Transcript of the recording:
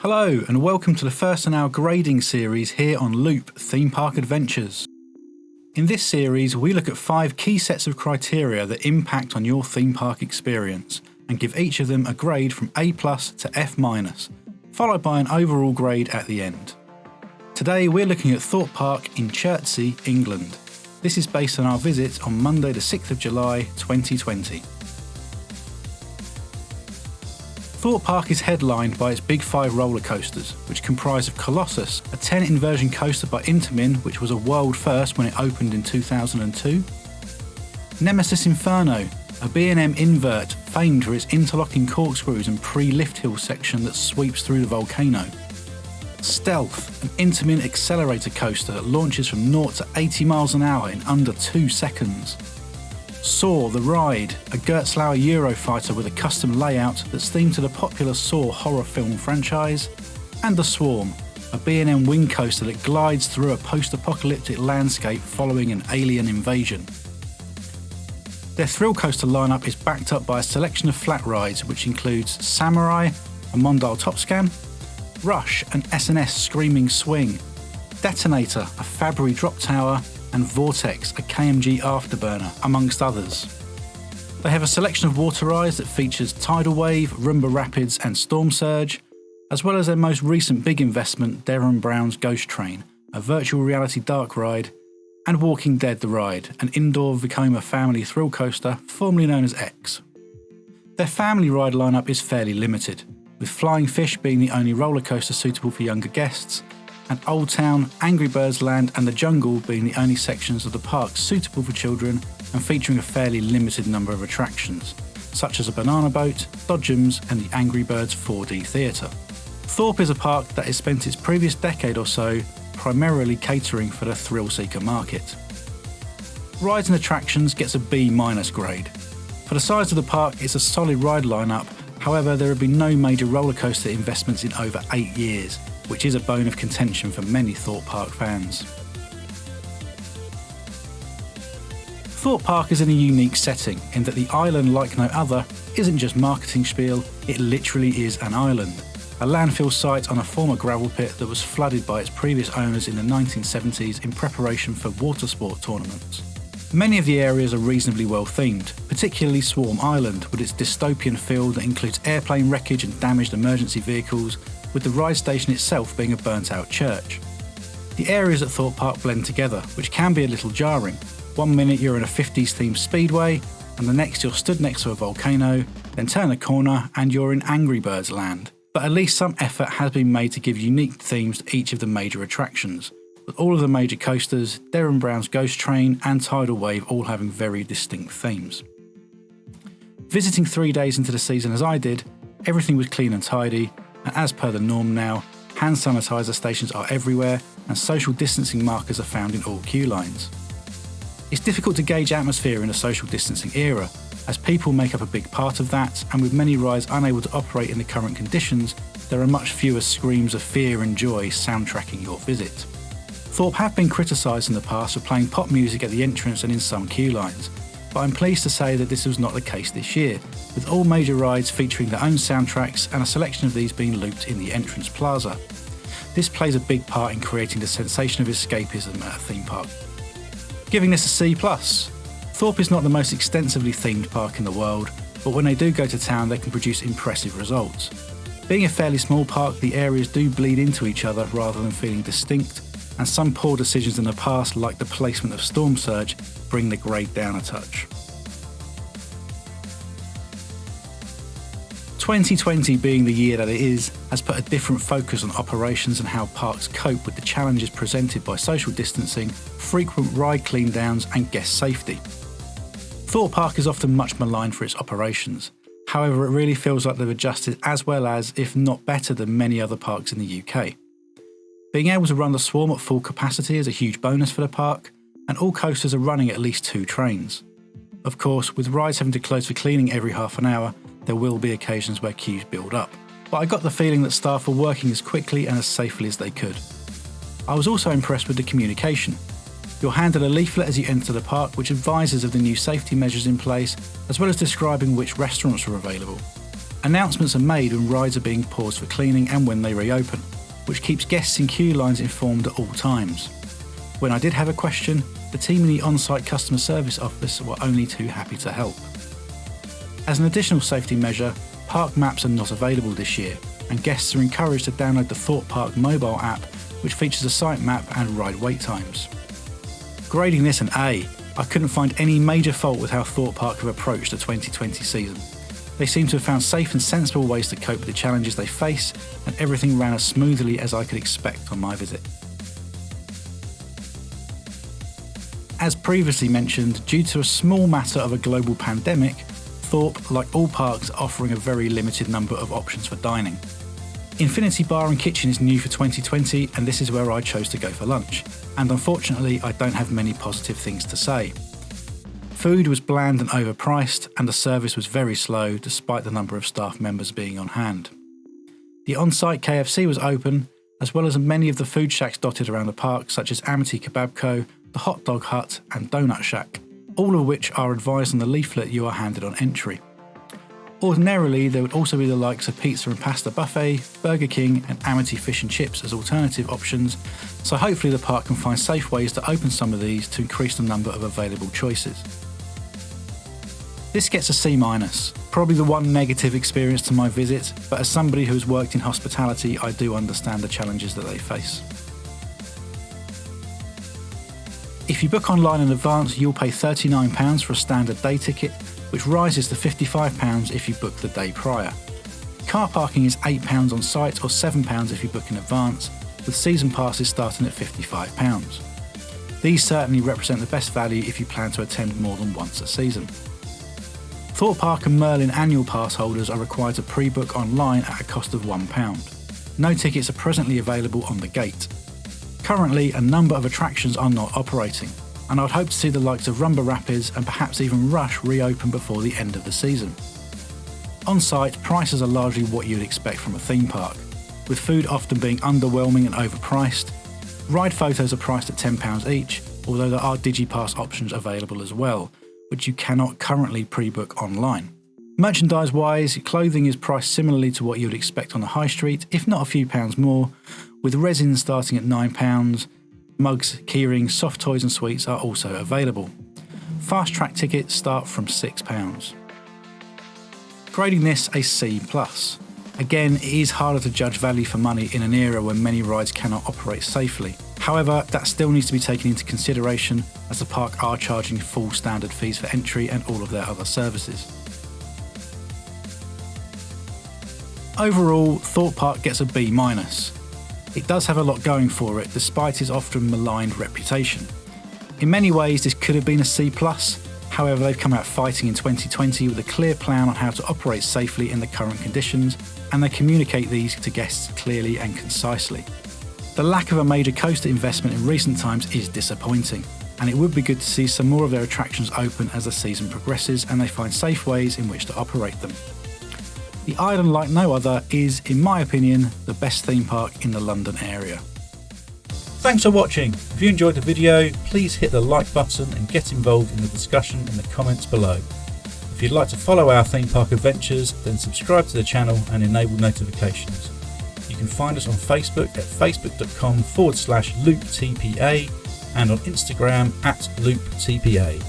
Hello and welcome to the first in our grading series here on Loop Theme Park Adventures. In this series we look at 5 key sets of criteria that impact on your theme park experience and give each of them a grade from A+ to F-, followed by an overall grade at the end. Today we're looking at Thorpe Park in Chertsey, England. This is based on our visit on Monday the 6th of July 2020. Thorpe Park is headlined by its Big 5 roller coasters, which comprise of Colossus, a 10 inversion coaster by Intamin, which was a world first when it opened in 2002. Nemesis Inferno, a B&M invert famed for its interlocking corkscrews and pre-lift hill section that sweeps through the volcano. Stealth, an Intamin accelerator coaster that launches from 0 to 80 miles an hour in under 2 seconds. Saw the Ride, a Gerstlauer Eurofighter with a custom layout that's themed to the popular Saw horror film franchise. And The Swarm, a B&M wing coaster that glides through a post-apocalyptic landscape following an alien invasion. Their thrill coaster lineup is backed up by a selection of flat rides which includes Samurai, a Mondale Topscan, Rush, an S&S Screaming Swing, Detonator, a Fabry Drop Tower, and Vortex, a KMG Afterburner, amongst others. They have a selection of water rides that features Tidal Wave, Roomba Rapids and Storm Surge, as well as their most recent big investment, Darren Brown's Ghost Train, a virtual reality dark ride, and Walking Dead the Ride, an indoor Vekoma family thrill coaster formerly known as X. Their family ride lineup is fairly limited, with Flying Fish being the only roller coaster suitable for younger guests, and Old Town, Angry Birds Land and The Jungle being the only sections of the park suitable for children and featuring a fairly limited number of attractions, such as a banana boat, Dodgems and the Angry Birds 4D Theatre. Thorpe is a park that has spent its previous decade or so primarily catering for the thrill-seeker market. Rides and Attractions gets a B- grade. For the size of the park, it's a solid ride lineup, however there have been no major roller coaster investments in over 8 years, which is a bone of contention for many Thorpe Park fans. Thorpe Park is in a unique setting in that the island, like no other, isn't just marketing spiel, it literally is an island. A landfill site on a former gravel pit that was flooded by its previous owners in the 1970s in preparation for water sport tournaments. Many of the areas are reasonably well themed, particularly Swarm Island with its dystopian feel that includes airplane wreckage and damaged emergency vehicles, with the ride station itself being a burnt-out church. The areas at Thorpe Park blend together, which can be a little jarring. One minute you're in a 50s themed speedway, and the next you're stood next to a volcano, then turn a corner and you're in Angry Birds Land. But at least some effort has been made to give unique themes to each of the major attractions, with all of the major coasters, Darren Brown's Ghost Train and Tidal Wave all having very distinct themes. Visiting 3 days into the season as I did, everything was clean and tidy, and as per the norm now, hand sanitizer stations are everywhere and social distancing markers are found in all queue lines. It's difficult to gauge atmosphere in a social distancing era, as people make up a big part of that, and with many rides unable to operate in the current conditions, there are much fewer screams of fear and joy soundtracking your visit. Thorpe have been criticised in the past for playing pop music at the entrance and in some queue lines, but I'm pleased to say that this was not the case this year, with all major rides featuring their own soundtracks and a selection of these being looped in the entrance plaza. This plays a big part in creating the sensation of escapism at a theme park. Giving this a C+. Thorpe is not the most extensively themed park in the world, but when they do go to town they can produce impressive results. Being a fairly small park, the areas do bleed into each other rather than feeling distinct, and some poor decisions in the past, like the placement of Storm Surge, bring the grade down a touch. 2020 being the year that it is, has put a different focus on operations and how parks cope with the challenges presented by social distancing, frequent ride clean downs and guest safety. Thorpe Park is often much maligned for its operations, however it really feels like they've adjusted as well as, if not better than many other parks in the UK. Being able to run the Swarm at full capacity is a huge bonus for the park, and all coasters are running at least 2 trains. Of course, with rides having to close for cleaning every half an hour, there will be occasions where queues build up, but I got the feeling that staff were working as quickly and as safely as they could. I was also impressed with the communication. You're handed a leaflet as you enter the park which advises of the new safety measures in place, as well as describing which restaurants are available. Announcements are made when rides are being paused for cleaning and when they reopen, which keeps guests in queue lines informed at all times. When I did have a question, the team in the on-site customer service office were only too happy to help. As an additional safety measure, park maps are not available this year, and guests are encouraged to download the Thorpe Park mobile app, which features a site map and ride wait times. Grading this an A, I couldn't find any major fault with how Thorpe Park have approached the 2020 season. They seem to have found safe and sensible ways to cope with the challenges they face, and everything ran as smoothly as I could expect on my visit. As previously mentioned, due to a small matter of a global pandemic, Thorpe, like all parks, are offering a very limited number of options for dining. Infinity Bar and Kitchen is new for 2020, and this is where I chose to go for lunch, and unfortunately I don't have many positive things to say. Food was bland and overpriced, and the service was very slow despite the number of staff members being on hand. The on-site KFC was open, as well as many of the food shacks dotted around the park, such as Amity Kebab Co., the Hot Dog Hut and Donut Shack, all of which are advised on the leaflet you are handed on entry. Ordinarily, there would also be the likes of Pizza and Pasta Buffet, Burger King and Amity Fish and Chips as alternative options, so hopefully the park can find safe ways to open some of these to increase the number of available choices. This gets a C-, probably the one negative experience to my visit, but as somebody who has worked in hospitality, I do understand the challenges that they face. If you book online in advance, you'll pay £39 for a standard day ticket, which rises to £55 if you book the day prior. Car parking is £8 on site or £7 if you book in advance, with season passes starting at £55. These certainly represent the best value if you plan to attend more than once a season. Thorpe Park and Merlin annual pass holders are required to pre-book online at a cost of £1. No tickets are presently available on the gate. Currently, a number of attractions are not operating, and I'd hope to see the likes of Rumba Rapids and perhaps even Rush reopen before the end of the season. On site, prices are largely what you'd expect from a theme park, with food often being underwhelming and overpriced. Ride photos are priced at £10 each, although there are DigiPass options available as well, which you cannot currently pre-book online. Merchandise-wise, clothing is priced similarly to what you would expect on the high street, if not a few pounds more, with resin starting at £9. Mugs, keyrings, soft toys and sweets are also available. Fast track tickets start from £6. Grading this a C+. Again, it is harder to judge value for money in an era when many rides cannot operate safely. However, that still needs to be taken into consideration, as the park are charging full standard fees for entry and all of their other services. Overall, Thorpe Park gets a B-. It does have a lot going for it, despite its often maligned reputation. In many ways, this could have been a C+, however they've come out fighting in 2020 with a clear plan on how to operate safely in the current conditions, and they communicate these to guests clearly and concisely. The lack of a major coaster investment in recent times is disappointing, and it would be good to see some more of their attractions open as the season progresses and they find safe ways in which to operate them. The island, like no other, is, in my opinion, the best theme park in the London area. Thanks for watching. If you enjoyed the video, please hit the like button and get involved in the discussion in the comments below. If you'd like to follow our theme park adventures, then subscribe to the channel and enable notifications. You can find us on Facebook at facebook.com/looptpa and on Instagram @looptpa.